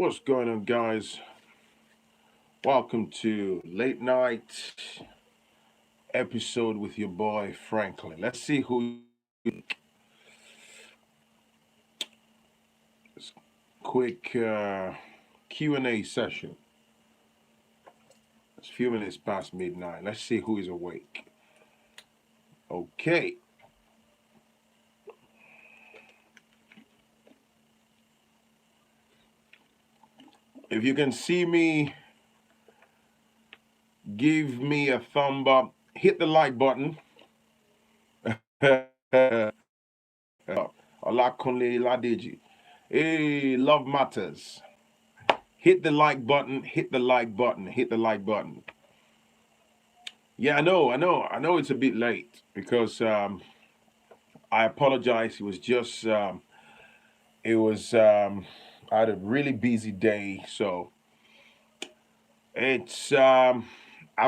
What's going on, guys? Welcome to late night episode with your boy Franklin. Let's see who. Quick Q&A session. It's a few minutes past midnight. Let's see who is awake. Okay. If you can see me, give me a thumb up. Hit the like button. Olakunle Ladeji. Hey, love matters. Hit the like button. Hit the like button. Hit the like button. Yeah, I know it's a bit late because I apologize. It was just I had a really busy day, so it's I've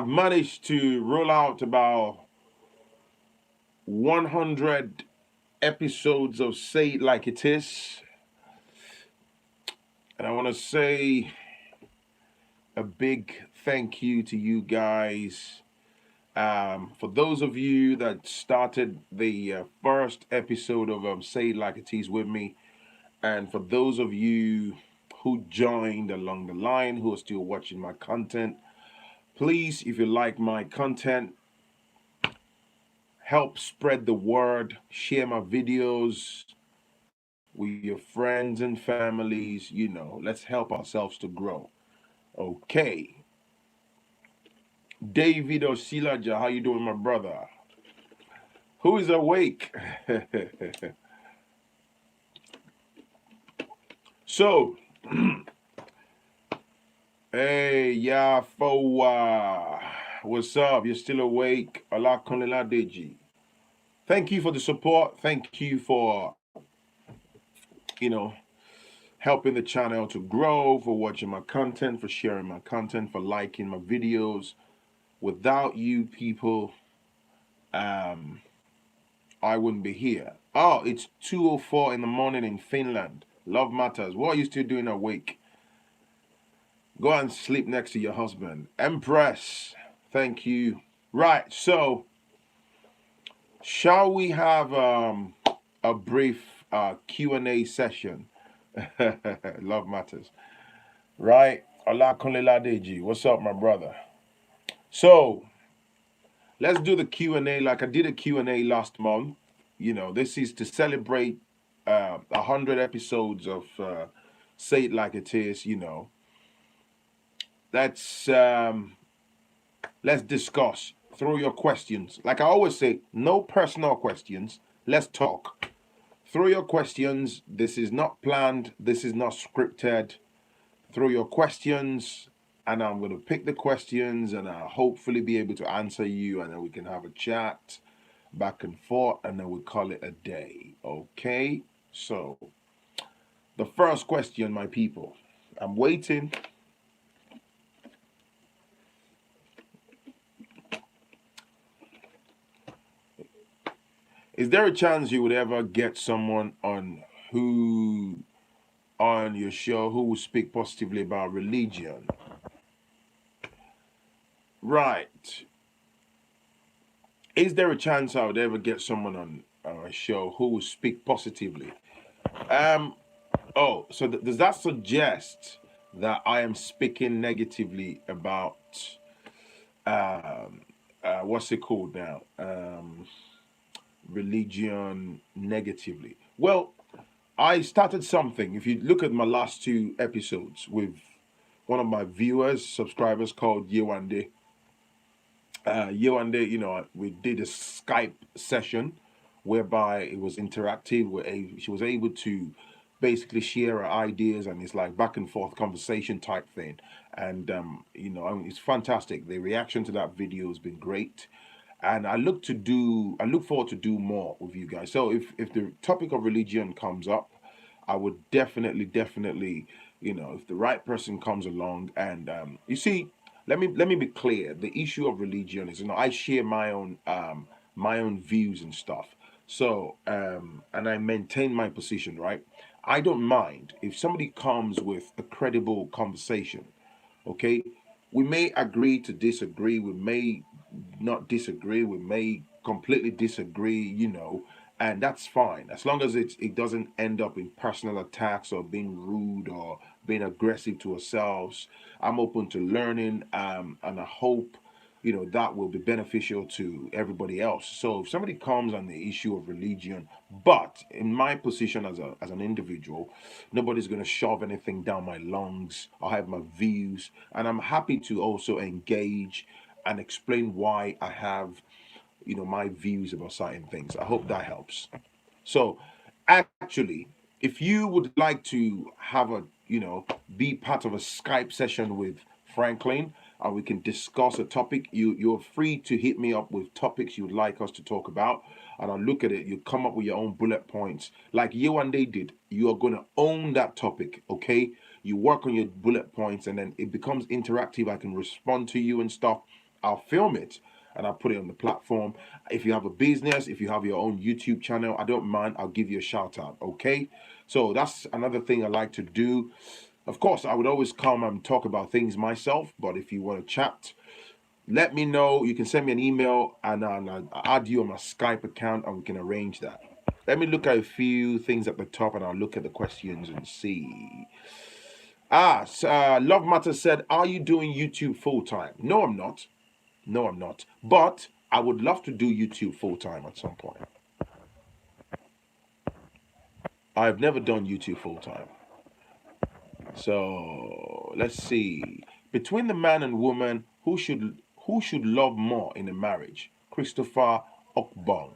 managed to roll out about 100 episodes of Say It Like It Is, and I want to say a big thank you to you guys. For those of you that started the first episode of Say It Like It Is with me, and for those of you who joined along the line, who are still watching my content, please, if you like my content, help spread the word, share my videos with your friends and families. Let's help ourselves to grow. Okay. David Osilaja, how you doing, my brother? Who is awake? So, hey, Yafowa, what's up? You're still awake? Olakunle Deji. Thank you for the support. Thank you for, helping the channel to grow, for watching my content, for sharing my content, for liking my videos. Without you people, I wouldn't be here. Oh, it's 2:04 in the morning in Finland. Love matters. What are you still doing awake? Go and sleep next to your husband. Empress, thank you. Right, so shall we have a brief Q&A session? Love matters. Right? Olakunle Ladeji, what's up, my brother? So let's do the Q&A like I did a Q&A last month. This is to celebrate 100 episodes of Say It Like It Is. Let's discuss. Throw your questions. Like I always say, no personal questions. Let's talk. Throw your questions. This is not planned. This is not scripted. Throw your questions, and I'm going to pick the questions, and I'll hopefully be able to answer you, and then we can have a chat back and forth, and then we call it a day. Okay? So, the first question, my people. I'm waiting. Is there a chance you would ever get someone on your show who will speak positively about religion? Right. Is there a chance I would ever get someone on a show who will speak positively? Um. Oh, so does that suggest that I am speaking negatively about what's it called now? Religion negatively. Well, I started something. If you look at my last two episodes with one of my viewers, subscribers called Yewande. Yewande, we did a Skype session whereby it was interactive. She was able to basically share her ideas, and it's like back and forth conversation type thing. And it's fantastic. The reaction to that video has been great, and I look forward to do more with you guys. So if the topic of religion comes up, I would definitely, if the right person comes along, and you see, let me be clear. The issue of religion is, I share my own views and stuff. So and I maintain my position, right? I don't mind if somebody comes with a credible conversation. Okay, we may agree to disagree. We may not disagree. We may completely disagree. And that's fine as long as it doesn't end up in personal attacks or being rude or being aggressive to ourselves. I'm open to learning, and I hope that will be beneficial to everybody else. So if somebody comes on the issue of religion, but in my position as an individual, nobody's going to shove anything down my lungs. I have my views, and I'm happy to also engage and explain why I have my views about certain things. I hope that helps. So, actually, if you would like to have be part of a Skype session with Franklin, and we can discuss a topic, you're free to hit me up with topics you'd like us to talk about, and I'll look at it. You come up with your own bullet points, like you and they did. You are gonna own that topic, okay? You work on your bullet points, and then it becomes interactive. I can respond to you and stuff. I'll film it and I'll put it on the platform. If you have a business, if you have your own YouTube channel, I don't mind. I'll give you a shout out. Okay. So that's another thing I like to do. Of course, I would always come and talk about things myself, but if you want to chat, let me know. You can send me an email and I'll add you on my Skype account and we can arrange that. Let me look at a few things at the top and I'll look at the questions and see. Love Matter said, are you doing YouTube full time? No, I'm not. No, I'm not. But I would love to do YouTube full time at some point. I've never done YouTube full time. So let's see. Between the man and woman, who should love more in a marriage? Christopher Okbong.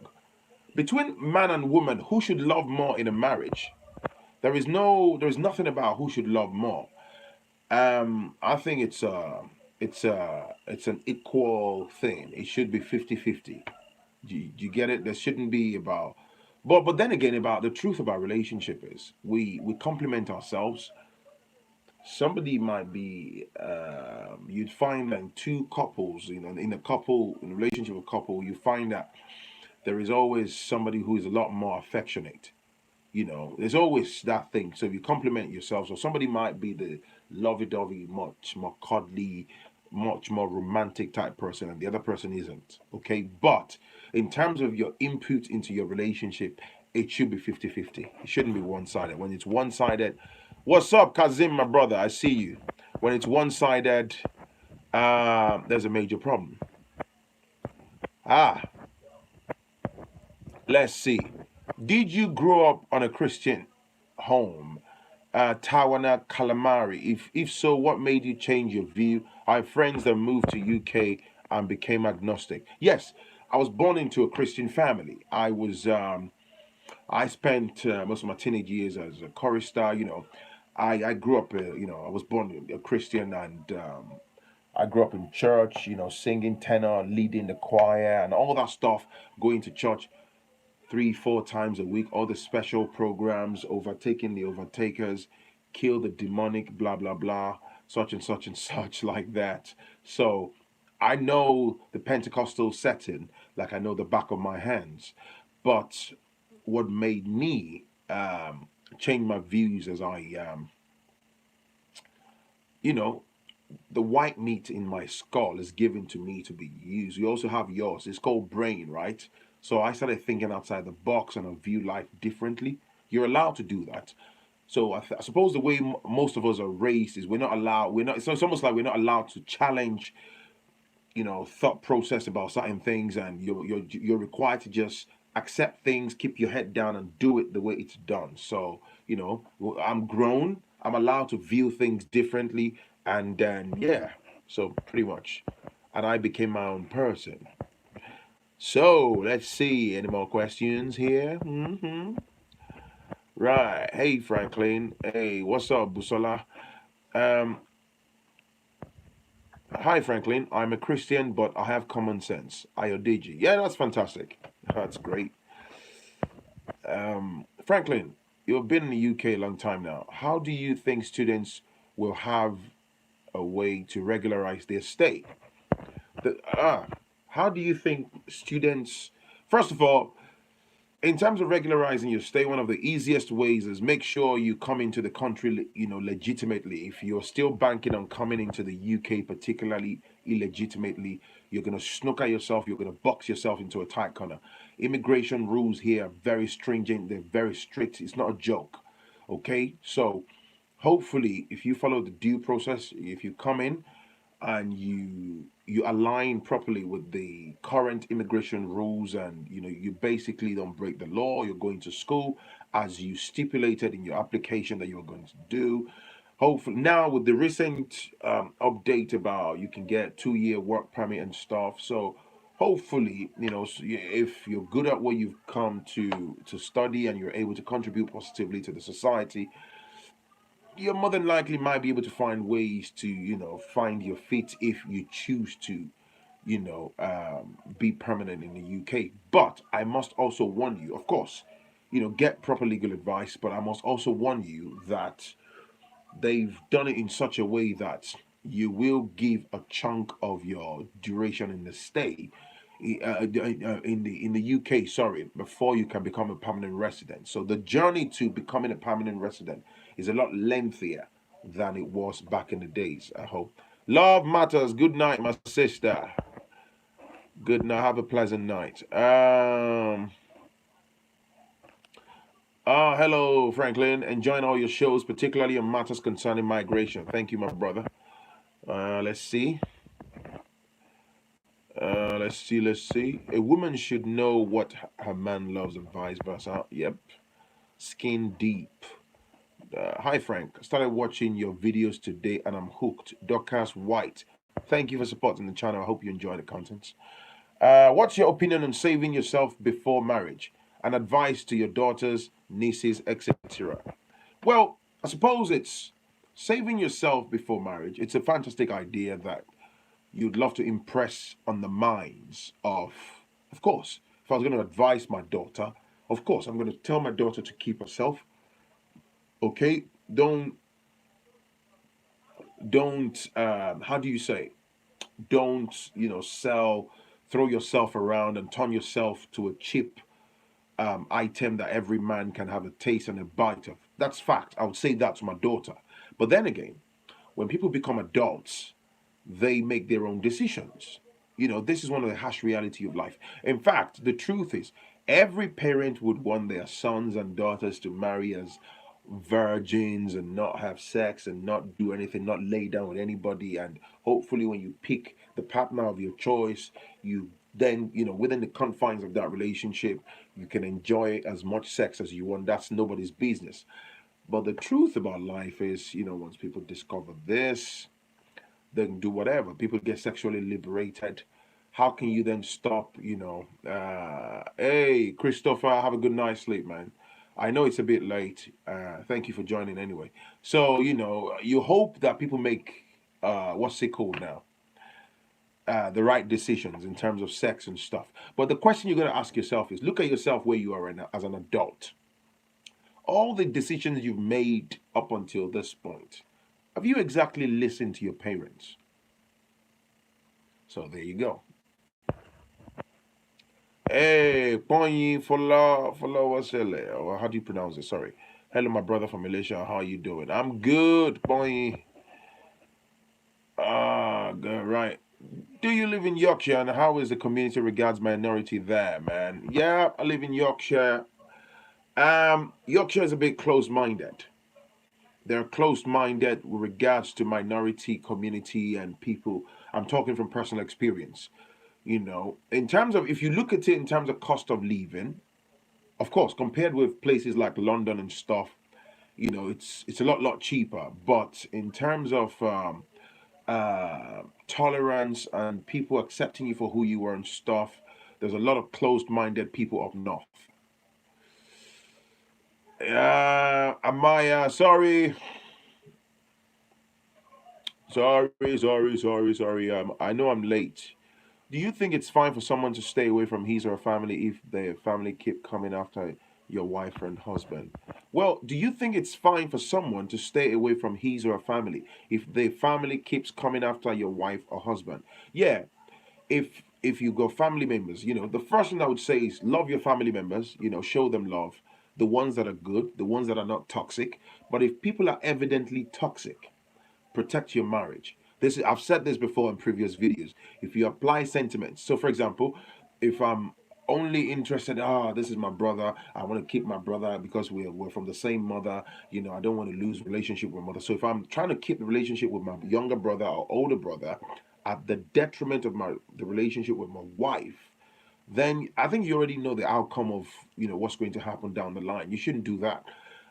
Between man and woman, who should love more in a marriage? There is nothing about who should love more. I think it's an equal thing. It should be 50-50. Do you get it? There shouldn't be about, but then again, about the truth about relationship is we complement ourselves. Somebody might be, you'd find that in two couples, in a couple, in a relationship with a couple, you find that there is always somebody who is a lot more affectionate. There's always that thing. So if you compliment yourself, so somebody might be the lovey-dovey, much more cuddly, much more romantic type person, and the other person isn't. Okay, but in terms of your input into your relationship, it should be 50-50. It shouldn't be one-sided. When it's one-sided, what's up, Kazim, my brother? I see you. When it's one-sided, there's a major problem. Ah, let's see. Did you grow up on a Christian home? Tawana Calamari. If so, what made you change your view? I have friends that moved to UK and became agnostic. Yes, I was born into a Christian family. I spent most of my teenage years as a chorister. I grew up. I was born a Christian, and I grew up in church. Singing tenor, leading the choir, and all that stuff. Going to church 3-4 times a week, all the special programs, overtaking the overtakers, kill the demonic, blah blah blah, such and such and such, like that. So I know the Pentecostal setting like I know the back of my hands. But what made me change my views as you know, the white meat in my skull is given to me to be used. You also have yours. It's called brain, right? So I started thinking outside the box and I view life differently. You're allowed to do that. So I suppose the way most of us are raised is we're not allowed. We're not. So it's almost like we're not allowed to challenge, thought process about certain things, and you're required to just accept things, keep your head down, and do it the way it's done. So I'm grown. I'm allowed to view things differently, and then yeah. So pretty much, and I became my own person. So let's see. Any more questions here? Right. Hey Franklin. Hey, what's up, Busola? Um, Hi, Franklin. I'm a Christian, but I have common sense. Ayodiji. Yeah, that's fantastic. That's great. Franklin, you've been in the UK a long time now. How do you think students will have a way to regularize their stay? The, how do you think students, first of all, in terms of regularizing your stay, one of the easiest ways is make sure you come into the country, legitimately. If you're still banking on coming into the UK, particularly illegitimately, you're going to snooker yourself, you're going to box yourself into a tight corner. Immigration rules here are very stringent, they're very strict. It's not a joke. Okay? So, hopefully, if you follow the due process, if you come in and you align properly with the current immigration rules, and you basically don't break the law, you're going to school as you stipulated in your application that you're going to do. Hopefully now with the recent update about you can get 2-year work permit and stuff, so hopefully if you're good at what you've come to study and you're able to contribute positively to the society, you more than likely might be able to find ways to find your feet if you choose to be permanent in the UK. But I must also warn you, of course, get proper legal advice, but I must also warn you that they've done it in such a way that you will give a chunk of your duration in the stay in the UK, sorry, before you can become a permanent resident. So the journey to becoming a permanent resident is a lot lengthier than it was back in the days. I hope. Love matters. Good night, my sister. Good night. Have a pleasant night. Hello, Franklin. Enjoying all your shows, particularly on matters concerning migration. Thank you, my brother. Let's see. Let's see. A woman should know what her man loves and vice versa. Yep. Skin deep. Hi, Frank. I started watching your videos today and I'm hooked. Dorcas White. Thank you for supporting the channel. I hope you enjoy the content. What's your opinion on saving yourself before marriage? And advice to your daughters, nieces, etc. Well, I suppose it's saving yourself before marriage. It's a fantastic idea that you'd love to impress on the minds of course, if I was going to advise my daughter, of course, I'm going to tell my daughter to keep herself. Okay, don't how do you say? Don't sell, throw yourself around and turn yourself to a cheap item that every man can have a taste and a bite of. That's fact. I would say that to my daughter. But then again, when people become adults, they make their own decisions. This is one of the harsh reality of life. In fact, the truth is, every parent would want their sons and daughters to marry as virgins and not have sex and not do anything, not lay down with anybody. And hopefully, when you pick the partner of your choice, you then, within the confines of that relationship, you can enjoy as much sex as you want. That's nobody's business. But the truth about life is, once people discover this, they can do whatever. People get sexually liberated. How can you then stop? Hey, Christopher, have a good night's sleep, man. I know it's a bit late. Thank you for joining anyway. So, you hope that people make, what's it called now? The right decisions in terms of sex and stuff. But the question you're going to ask yourself is look at yourself where you are right now as an adult. All the decisions you've made up until this point, have you exactly listened to your parents? So there you go. Hey, Ponyi Fola Wasele. Or how do you pronounce it? Sorry. Hello, my brother from Malaysia. How are you doing? I'm good, Ponyi. Good, right. Do you live in Yorkshire, and how is the community regards minority there, man? Yeah, I live in Yorkshire. Yorkshire is a bit closed-minded. They're closed-minded with regards to minority community and people. I'm talking from personal experience. In terms of, if you look at it in terms of cost of living, of course, compared with places like London and stuff, it's a lot cheaper. But in terms of tolerance and people accepting you for who you are and stuff, there's a lot of closed-minded people up north. Amaya, sorry. Sorry. I know I'm late. Do you think it's fine for someone to stay away from his or her family if their family keep coming after your wife and husband? Well, do you think it's fine for someone to stay away from his or her family if their family keeps coming after your wife or husband? Yeah, if if you got family members, the first thing I would say is love your family members, show them love. The ones that are good, the ones that are not toxic. But if people are evidently toxic, protect your marriage. I've said this before in previous videos. If you apply sentiments, so for example, if I'm only interested, this is my brother, I want to keep my brother because we're from the same mother, I don't want to lose relationship with my mother. So if I'm trying to keep the relationship with my younger brother or older brother at the detriment of the relationship with my wife, then I think you already know the outcome of what's going to happen down the line. You shouldn't do that.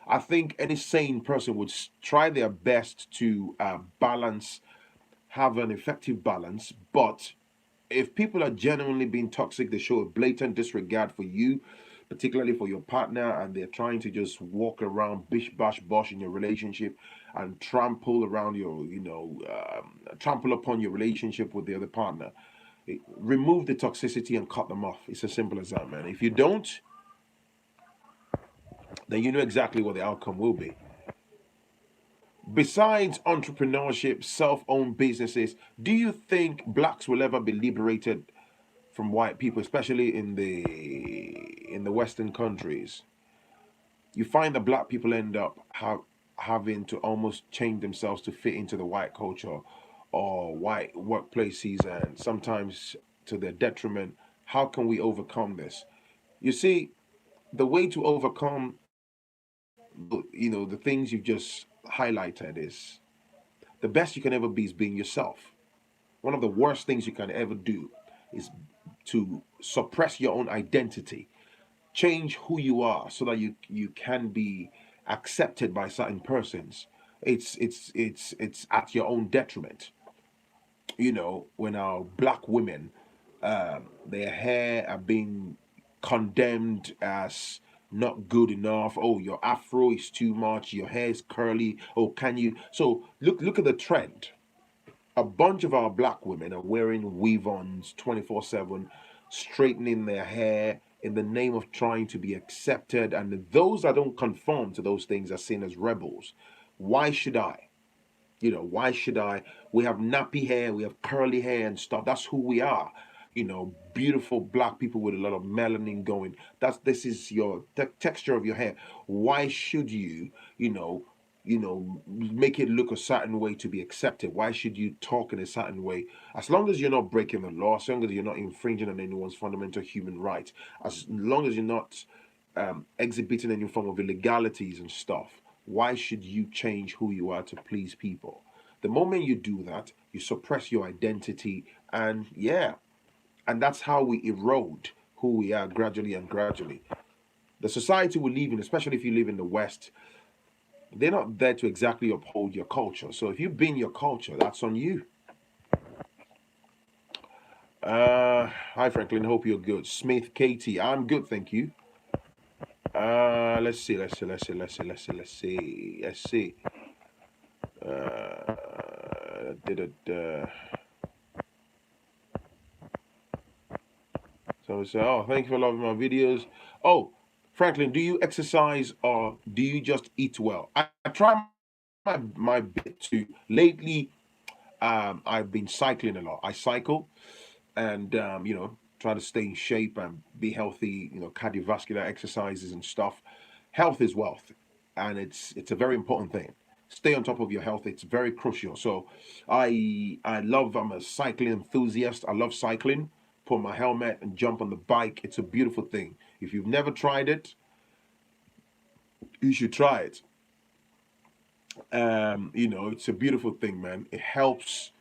I think any sane person would try their best to balance, have an effective balance. But if people are genuinely being toxic, they show a blatant disregard for you, particularly for your partner, and they're trying to just walk around bish bash bosh in your relationship and trample around trample upon your relationship with the other partner. Remove the toxicity and cut them off. It's as simple as that, man. If you don't, then you know exactly what the outcome will be. Besides entrepreneurship, self-owned businesses, do you think blacks will ever be liberated from white people, especially in the Western countries? You find that black people end up having to almost change themselves to fit into the white culture or white workplaces, and sometimes to their detriment. How can we overcome this? You see, the way to overcome the things you've just highlighted is the best you can ever be is being yourself. One of the worst things you can ever do is to suppress your own identity. Change who you are so that you can be accepted by certain persons. It's at your own detriment. When our black women, their hair are being condemned as not good enough. Oh, your afro is too much. Your hair is curly. Oh, can you? So look at the trend. A bunch of our black women are wearing weave-ons 24/7, straightening their hair in the name of trying to be accepted. And those that don't conform to those things are seen as rebels. Why should I? Why should I? We have nappy hair, we have curly hair and stuff. That's who we are. Beautiful black people with a lot of melanin going. This is your texture of your hair. Why should make it look a certain way to be accepted? Why should you talk in a certain way? As long as you're not breaking the law, as long as you're not infringing on anyone's fundamental human rights, as long as you're not exhibiting any form of illegalities and stuff, why should you change who you are to please people? The moment you do that, you suppress your identity, and yeah, and that's how we erode who we are gradually and gradually. The society we live in, especially if you live in the West, they're not there to exactly uphold your culture. So if you bin your culture, that's on you. Hi Franklin, hope you're good. Smith Katie, I'm good, thank you. Let's see. Did it? So say, oh, thank you for loving my videos. Oh, Franklin, do you exercise or do you just eat well? I try my bit to lately. I've been cycling a lot. I cycle, and try to stay in shape and be healthy. Cardiovascular exercises and stuff. Health is wealth, and it's a very important thing. Stay on top of your health. It's very crucial. So, I'm a cycling enthusiast. I love cycling. Put my helmet and jump on the bike. It's a beautiful thing. If you've never tried it, you should try it. It's a beautiful thing, man. It helps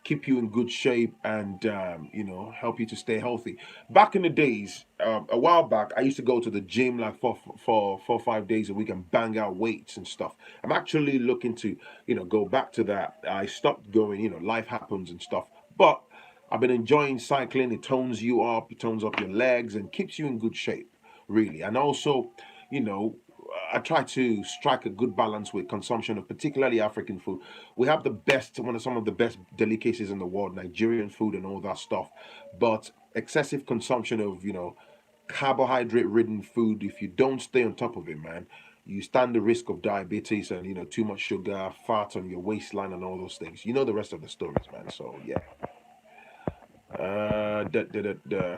keep you in good shape and help you to stay healthy. Back in the days, a while back, I used to go to the gym like for 4 or 5 days a week and bang out weights and stuff. I'm actually looking to go back to that. I stopped going. Life happens and stuff, but I've been enjoying cycling. It tones you up, it tones up your legs, and keeps you in good shape, really. And also, you know, I try to strike a good balance with consumption of particularly African food. We have one of some of the best delicacies in the world, Nigerian food and all that stuff. But excessive consumption of, carbohydrate-ridden food, if you don't stay on top of it, man, you stand the risk of diabetes and, too much sugar, fat on your waistline and all those things. You know the rest of the stories, man. So, yeah. Da, da, da, da.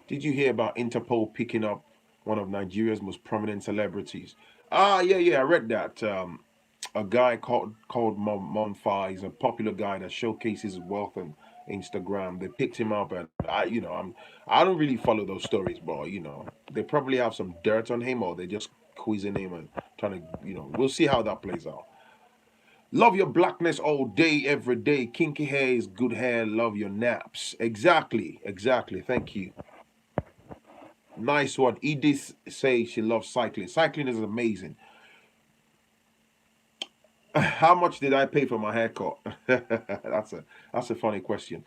Did you hear about Interpol picking up one of Nigeria's most prominent celebrities? Ah, yeah, yeah, I read that. A guy called Monfa. He's a popular guy that showcases his wealth on Instagram. They picked him up, and I don't really follow those stories, but they probably have some dirt on him, or they just quizzing him and trying to, we'll see how that plays out. Love your blackness all day, every day. Kinky hair is good hair. Love your naps. Exactly, exactly. Thank you. Nice one. Edith says she loves cycling. Cycling is amazing. How much did I pay for my haircut? that's a funny question.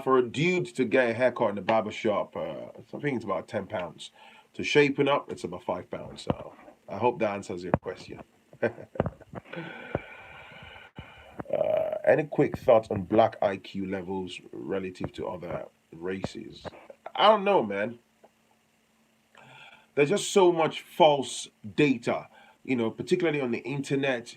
For a dude to get a haircut in the barber shop, I think it's about £10. To shapen up, it's about £5. So I hope that answers your question. Any quick thoughts on black IQ levels relative to other races? I don't know, man. There's just so much false data, particularly on the internet,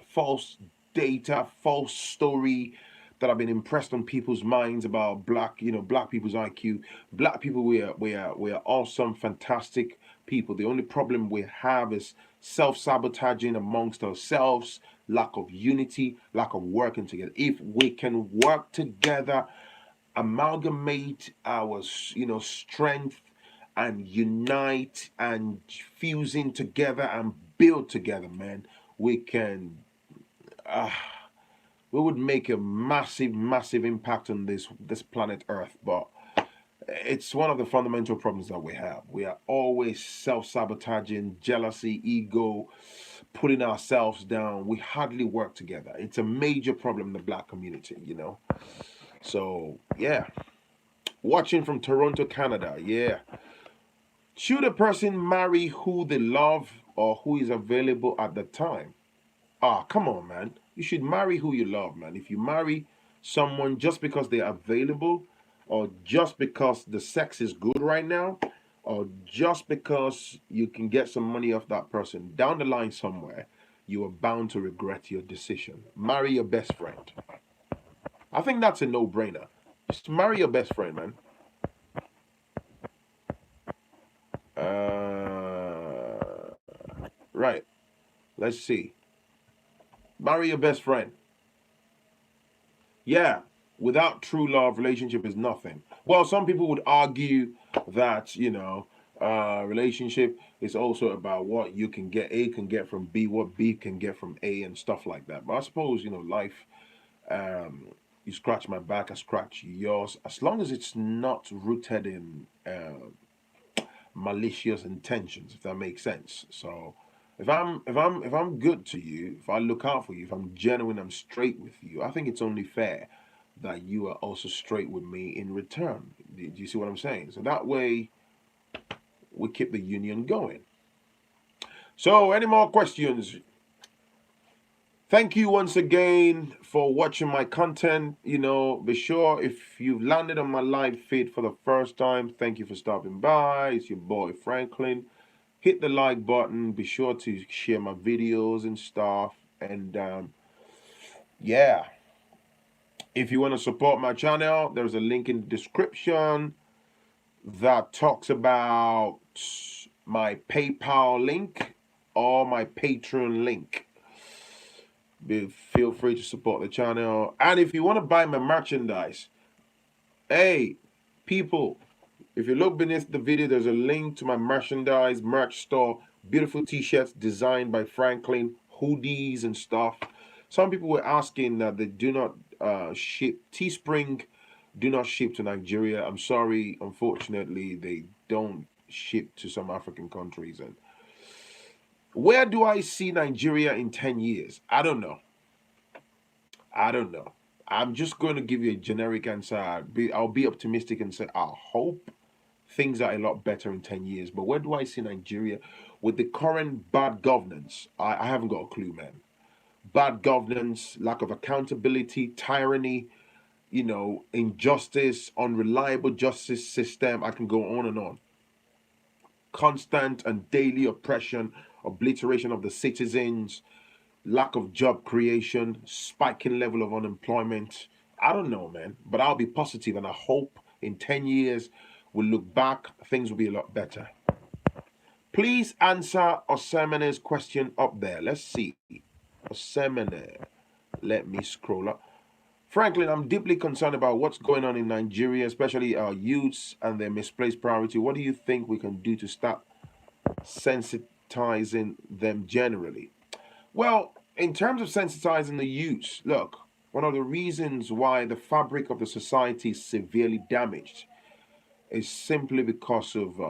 false data, false story that have been impressed on people's minds about black people's IQ. Black people, we are awesome, fantastic people. The only problem we have is self-sabotaging amongst ourselves, lack of unity, lack of working together. If we can work together, amalgamate our strength and unite and fusing together and build together, man, we can uh, we would make a massive impact on this planet Earth. But it's one of the fundamental problems that we have. We are always self-sabotaging, jealousy, ego, putting ourselves down. We hardly work together. It's a major problem in the black community. So yeah, watching from Toronto, Canada. Yeah. Should a person marry who they love or who is available at the time? Ah, come on, man. You should marry who you love, man. If you marry someone just because they're available, or just because the sex is good right now, or just because you can get some money off that person, down the line somewhere, you are bound to regret your decision. Marry your best friend. I think that's a no brainer. Just marry your best friend, man. Uh, right. Let's see. Marry your best friend. Yeah, without true love, relationship is nothing. Well, some people would argue that relationship is also about what you can get. A can get from B, what B can get from A, and stuff like that. But I suppose life. Um, you scratch my back, I scratch yours. As long as it's not rooted in malicious intentions, if that makes sense. So if I'm good to you, if I look out for you, if I'm genuine, I'm straight with you, I think it's only fair that you are also straight with me in return. Do you see what I'm saying? So that way we keep the union going. So any more questions? Thank you once again for watching my content. Be sure if you've landed on my live feed for the first time, thank you for stopping by. It's your boy Franklin. Hit the like button. Be sure to share my videos and stuff. And yeah, if you want to support my channel, there's a link in the description that talks about my PayPal link or my Patreon link. Feel free to support the channel. And if you want to buy my merchandise, hey, people, if you look beneath the video, there's a link to my merch store. Beautiful t-shirts designed by Franklin, hoodies and stuff. Some people were asking that they do not ship. Teespring do not ship to Nigeria. I'm sorry, unfortunately, they don't ship to some African countries. And where do I see Nigeria in 10 years? I don't know. I'm just going to give you a generic answer. I'll be optimistic and say I hope things are a lot better in 10 years. But where do I see Nigeria with the current bad governance? I haven't got a clue, man. Bad governance, lack of accountability, tyranny, injustice, unreliable justice system. I can go on and on. Constant and daily oppression, obliteration of the citizens, lack of job creation, spiking level of unemployment. I don't know, man, but I'll be positive and I hope in 10 years we'll look back, things will be a lot better. Please answer Osemene's question up there. Let's see. Osemene. Let me scroll up. Franklin, I'm deeply concerned about what's going on in Nigeria, especially our youths and their misplaced priority. What do you think we can do to start sensitizing them generally? Well, in terms of sensitizing the youth, look, one of the reasons why the fabric of the society is severely damaged is simply because of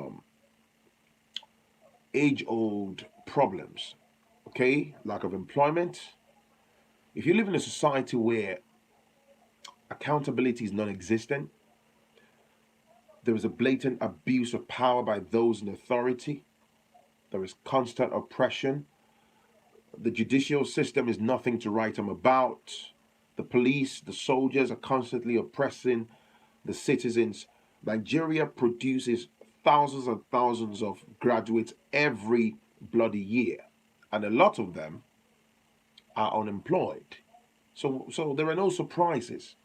age old problems, okay? Lack of employment. If you live in a society where accountability is non existent, there is a blatant abuse of power by those in authority, there is constant oppression, the judicial system is nothing to write home about, the police, the soldiers are constantly oppressing the citizens. Nigeria produces thousands and thousands of graduates every bloody year, and a lot of them are unemployed. So there are no surprises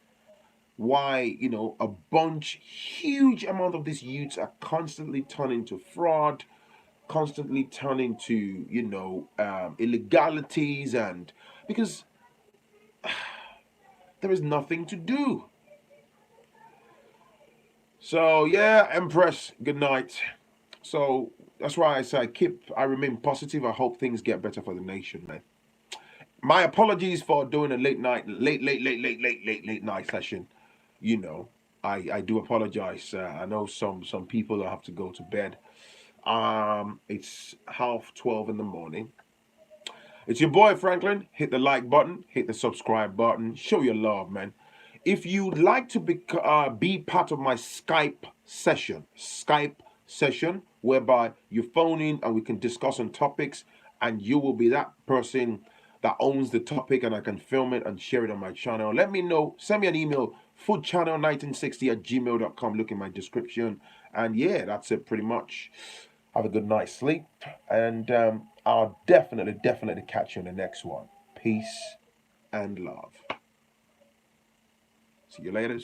why a huge amount of these youths are constantly turning to fraud, constantly turning to illegalities, and because there is nothing to do. So yeah, Empress, good night. So that's why I say I remain positive. I hope things get better for the nation, man. My apologies for doing a late night session. You know, I do apologize. I know some people have to go to bed. It's 12:30 in the morning. It's your boy Franklin. Hit the like button, hit the subscribe button, show your love, man. If you'd like to be part of my Skype session, whereby you phone in and we can discuss on topics, and you will be that person that owns the topic, and I can film it and share it on my channel. Let me know. Send me an email, foodchannel1960@gmail.com. Look in my description. And yeah, that's it pretty much. Have a good night's sleep, and I'll definitely catch you in the next one. Peace and love. See you later.